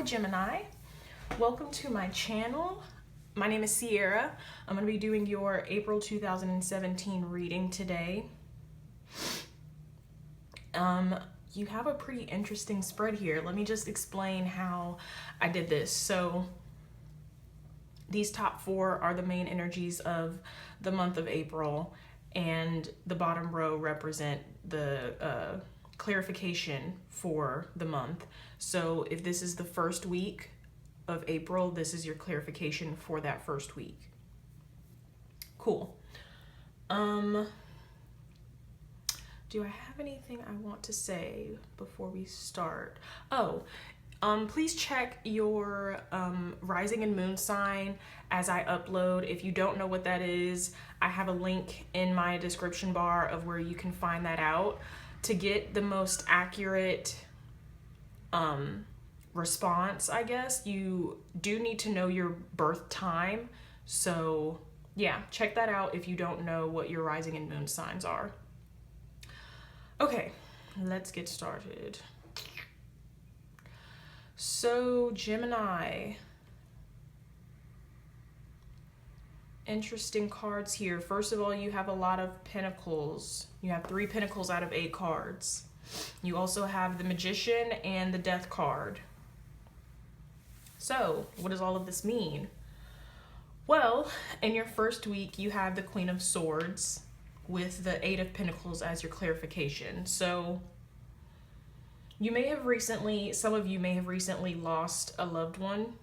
Gemini. Welcome to my channel. My name is Sierra. I'm going to be doing your April 2017 reading today. You have a pretty interesting spread here. Let me just explain how I did this. So these top four are the main energies of the month of April, and the bottom row represent the clarification for the month. So if this is the first week of April, this is your clarification for that first week. Cool. Do I have anything I want to say before we start? Please check your rising and moon sign as I upload. If you don't know what that is, I have a link in my description bar of where you can find that out. To get the most accurate response, I guess, you do need to know your birth time. So yeah, check that out if you don't know what your rising and moon signs are. Okay, let's get started. So Gemini, interesting cards here. First of all, you have a lot of pentacles. You have 3 pentacles out of 8 cards. You also have the Magician and the Death card. So what does all of this mean? Well, in your first week, you have the Queen of Swords with the 8 of Pentacles as your clarification. So you may have recently, some of you may have recently lost a loved one.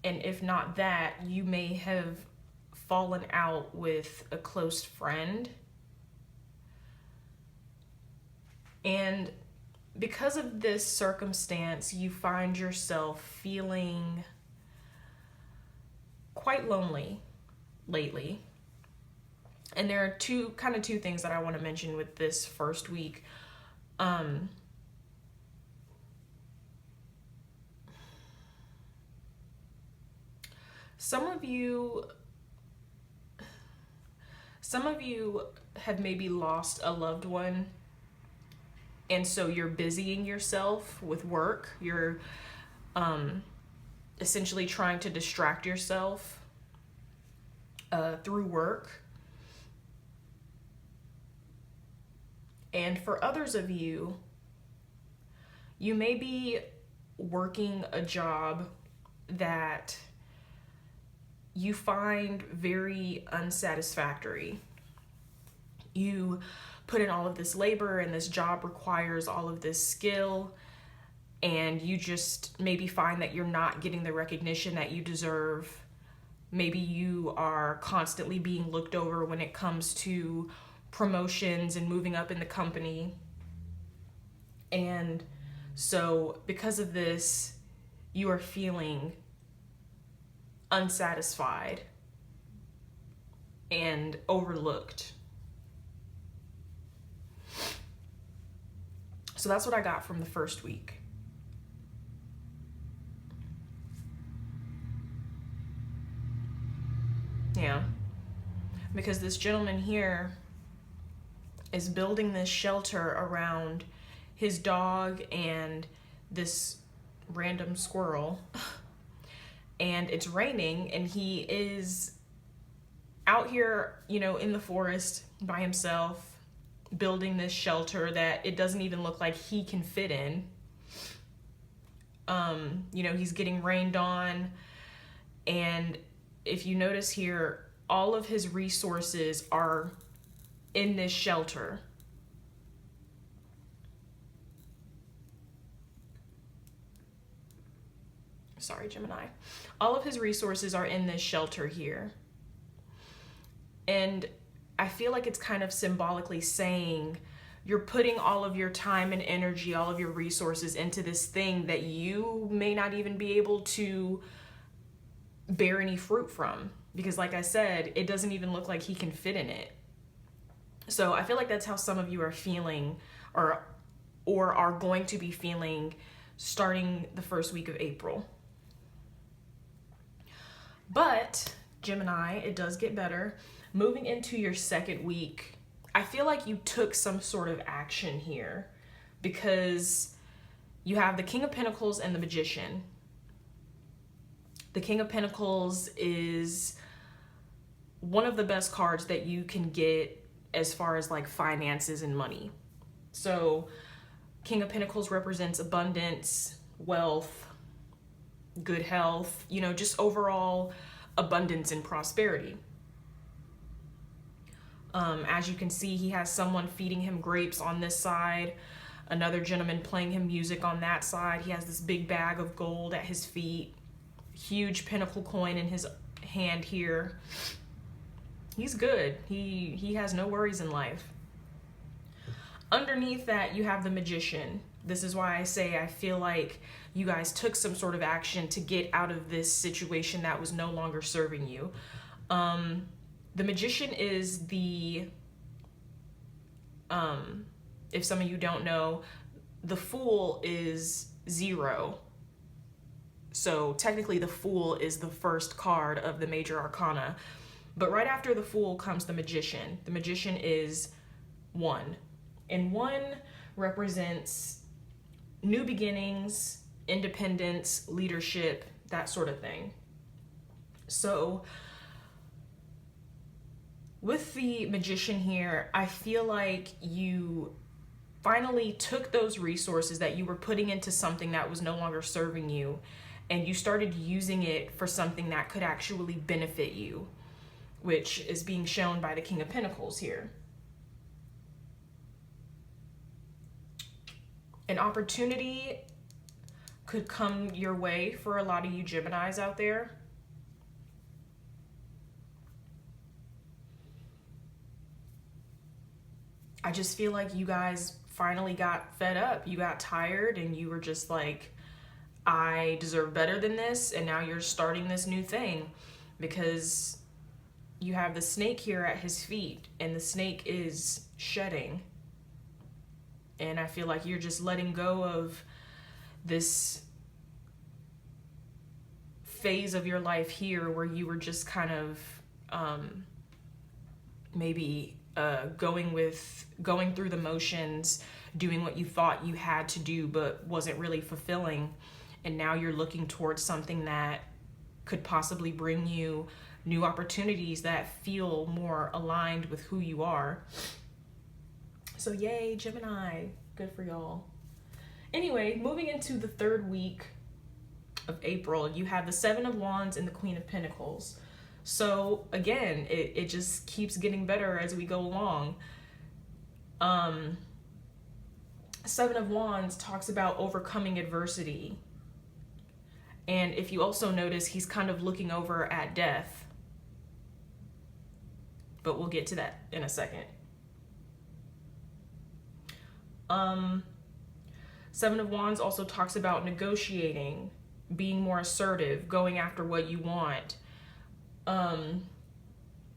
And if not that, you may have fallen out with a close friend. And because of this circumstance, you find yourself feeling quite lonely lately. And there are two things that I want to mention with this first week. Some of you have maybe lost a loved one, and so you're busying yourself with work. You're essentially trying to distract yourself through work. And for others of you, you may be working a job that you find very unsatisfactory. You put in all of this labor, and this job requires all of this skill, and you just maybe find that you're not getting the recognition that you deserve. Maybe you are constantly being looked over when it comes to promotions and moving up in the company. And so because of this, you are feeling unsatisfied and overlooked. So that's what I got from the first week. Yeah, because this gentleman here is building this shelter around his dog and this random squirrel. And it's raining, and he is out here, in the forest by himself, building this shelter that it doesn't even look like he can fit in. He's getting rained on, and if you notice here, all of his resources are in this shelter. Sorry, Gemini. All of his resources are in this shelter here. And I feel like it's kind of symbolically saying you're putting all of your time and energy, all of your resources into this thing that you may not even be able to bear any fruit from. Because like I said, it doesn't even look like he can fit in it. So I feel like that's how some of you are feeling, or are going to be feeling starting the first week of April. But Gemini, it does get better. Moving into your second week, I feel like you took some sort of action here. because you have the King of Pentacles and the Magician. The King of Pentacles is one of the best cards that you can get as far as like finances and money. So King of Pentacles represents abundance, wealth, good health, you know, just overall abundance and prosperity. As you can see, he has someone feeding him grapes on this side, another gentleman playing him music on that side. He has this big bag of gold at his feet, huge pentacle coin in his hand here. He's good. He has no worries in life. Underneath that, you have the Magician. This is why I say I feel like you guys took some sort of action to get out of this situation that was no longer serving you. The Magician is the, if some of you don't know, the Fool is 0. So technically the Fool is the first card of the major arcana. But right after the Fool comes the Magician. The Magician is 1. And 1 represents new beginnings, independence, leadership, that sort of thing. So with the Magician here, I feel like you finally took those resources that you were putting into something that was no longer serving you, and you started using it for something that could actually benefit you, which is being shown by the King of Pentacles here. An opportunity could come your way for a lot of you Geminis out there. I just feel like you guys finally got fed up. You got tired and you were just like, I deserve better than this. And now you're starting this new thing, because you have the snake here at his feet and the snake is shedding. And I feel like you're just letting go of this phase of your life here where you were just kind of maybe going through the motions, doing what you thought you had to do but wasn't really fulfilling. And now you're looking towards something that could possibly bring you new opportunities that feel more aligned with who you are. So yay, Gemini, good for y'all. Anyway, moving into the third week of April, you have the 7 of Wands and the Queen of Pentacles. So again, it just keeps getting better as we go along. 7 of Wands talks about overcoming adversity. And if you also notice, he's kind of looking over at death. But we'll get to that in a second. 7 of Wands also talks about negotiating, being more assertive, going after what you want.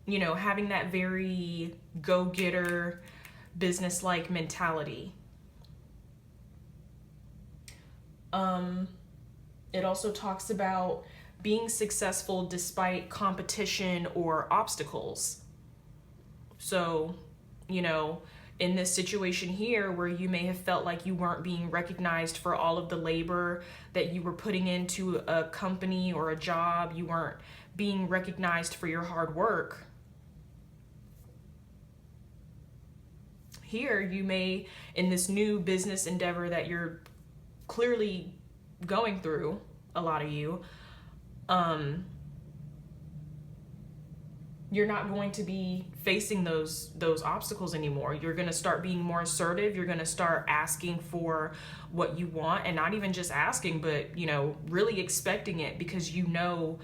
You know, having that very go-getter, business-like mentality. It also talks about being successful despite competition or obstacles. So, you know, in this situation here where you may have felt like you weren't being recognized for all of the labor that you were putting into a company or a job, you weren't being recognized for your hard work. Here, you may, in this new business endeavor that you're clearly going through, a lot of you, you're not going to be facing those obstacles anymore. You're going to start being more assertive. You're going to start asking for what you want, and not even just asking, but, you know, really expecting it, because you know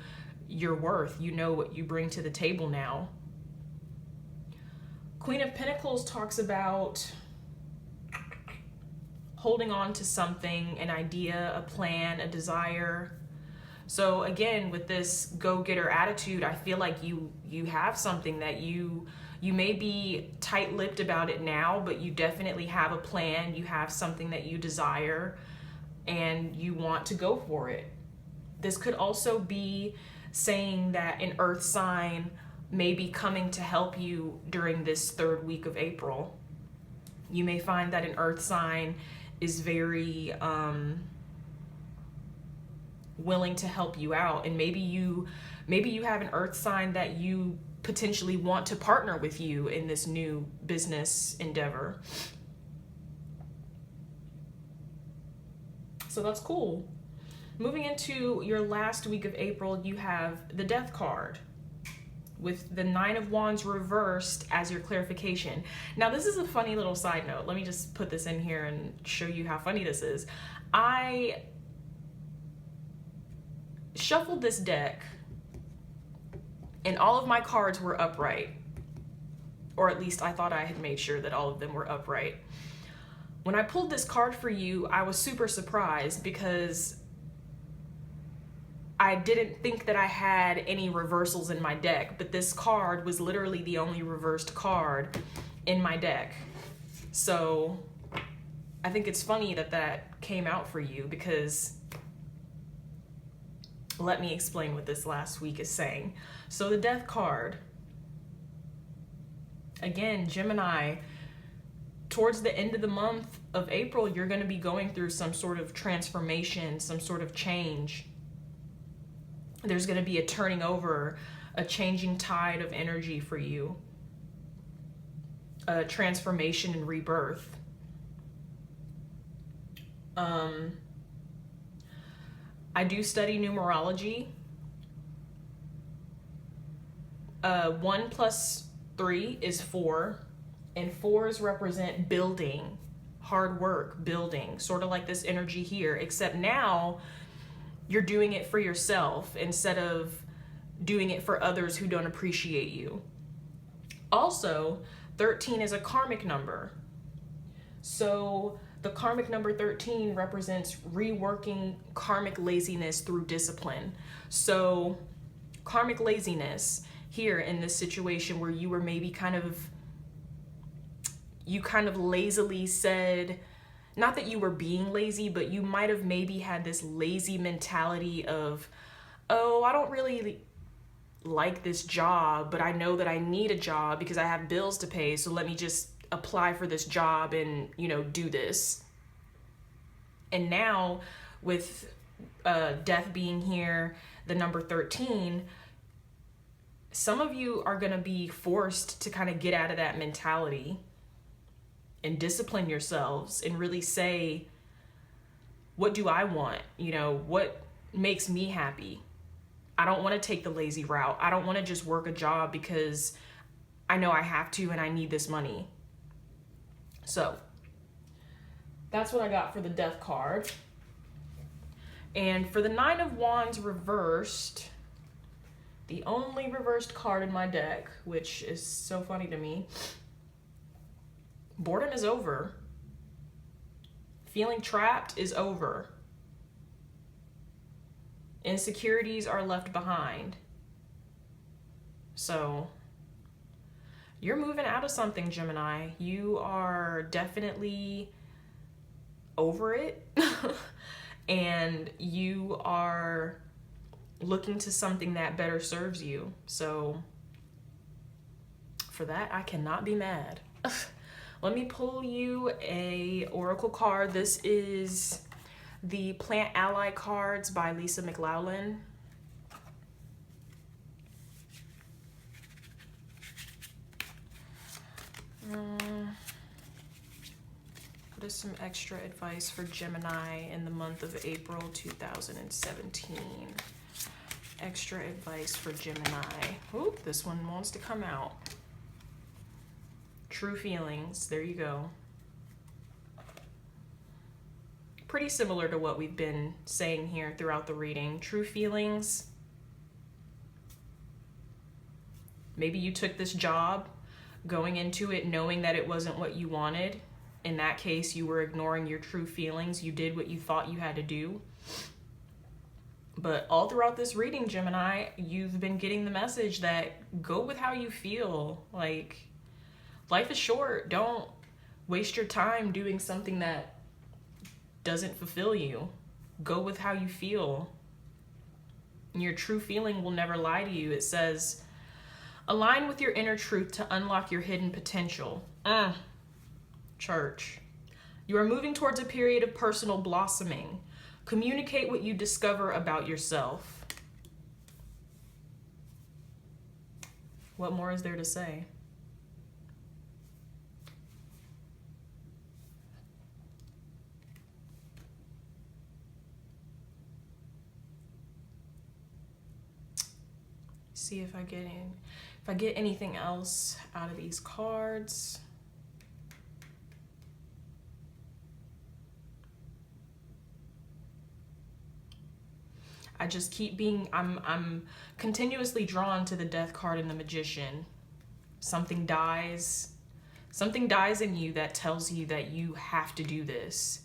your worth. You know what you bring to the table now. Queen of Pentacles talks about holding on to something, an idea, a plan, a desire. So again, with this go-getter attitude, I feel like you have something that you may be tight-lipped about it now, but you definitely have a plan. You have something that you desire and you want to go for it. This could also be saying that an earth sign may be coming to help you during this third week of April. You may find that an earth sign is very willing to help you out. And maybe you have an earth sign that you potentially want to partner with you in this new business endeavor. So that's cool. Moving into your last week of April, you have the Death card with the Nine of Wands reversed as your clarification. Now, this is a funny little side note. Let me just put this in here and show you how funny this is. I shuffled this deck and all of my cards were upright, or at least I thought I had made sure that all of them were upright. When I pulled this card for you, I was super surprised because I didn't think that I had any reversals in my deck, but this card was literally the only reversed card in my deck. So I think it's funny that that came out for you, because let me explain what this last week is saying. So the Death card, again, Gemini, towards the end of the month of April, you're going to be going through some sort of transformation, some sort of change. There's going to be a turning over, a changing tide of energy for you, a transformation and rebirth. I do study numerology. 1 plus 3 is 4, and 4s represent building, hard work, building, sort of like this energy here, except now you're doing it for yourself instead of doing it for others who don't appreciate you. Also, 13 is a karmic number. So the karmic number 13 represents reworking karmic laziness through discipline. So karmic laziness here in this situation where you were maybe you kind of lazily said, not that you were being lazy, but you might have maybe had this lazy mentality of, oh, I don't really like this job, but I know that I need a job because I have bills to pay, so let me just apply for this job and, do this. And now with death being here, the number 13, some of you are going to be forced to kind of get out of that mentality and discipline yourselves and really say, what do I want? What makes me happy? I don't want to take the lazy route. I don't want to just work a job because I know I have to and I need this money. So that's what I got for the Death card. And for the Nine of Wands reversed, the only reversed card in my deck, which is so funny to me, boredom is over. Feeling trapped is over. Insecurities are left behind. So you're moving out of something, Gemini. You are definitely over it. And you are looking to something that better serves you. So for that, I cannot be mad. Let me pull you a oracle card. This is the Plant Ally cards by Lisa McLaughlin. What is some extra advice for Gemini in the month of April 2017? Extra advice for Gemini. Oop, this one wants to come out. True feelings. There you go. Pretty similar to what we've been saying here throughout the reading. True feelings. Maybe you took this job going into it knowing that it wasn't what you wanted. In that case, you were ignoring your true feelings. You did what you thought you had to do. But all throughout this reading, Gemini, you've been getting the message that go with how you feel. Like, life is short. Don't waste your time doing something that doesn't fulfill you. Go with how you feel. Your true feeling will never lie to you. It says, align with your inner truth to unlock your hidden potential. Church. You are moving towards a period of personal blossoming. Communicate what you discover about yourself. What more is there to say? See if I get anything else out of these cards. I just keep being, I'm continuously drawn to the Death card and the Magician. Something dies in you that tells you that you have to do this.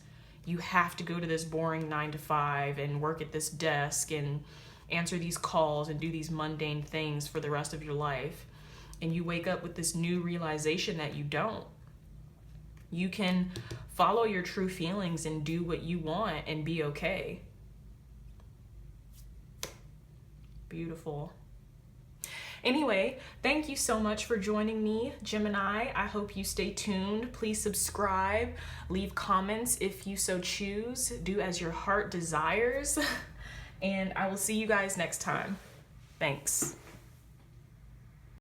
You have to go to this boring 9 to 5 and work at this desk and answer these calls and do these mundane things for the rest of your life. And you wake up with this new realization that you don't. You can follow your true feelings and do what you want and be okay. Beautiful. Anyway, thank you so much for joining me, Gemini. I hope you stay tuned. Please subscribe, leave comments if you so choose. Do as your heart desires. And I will see you guys next time. Thanks.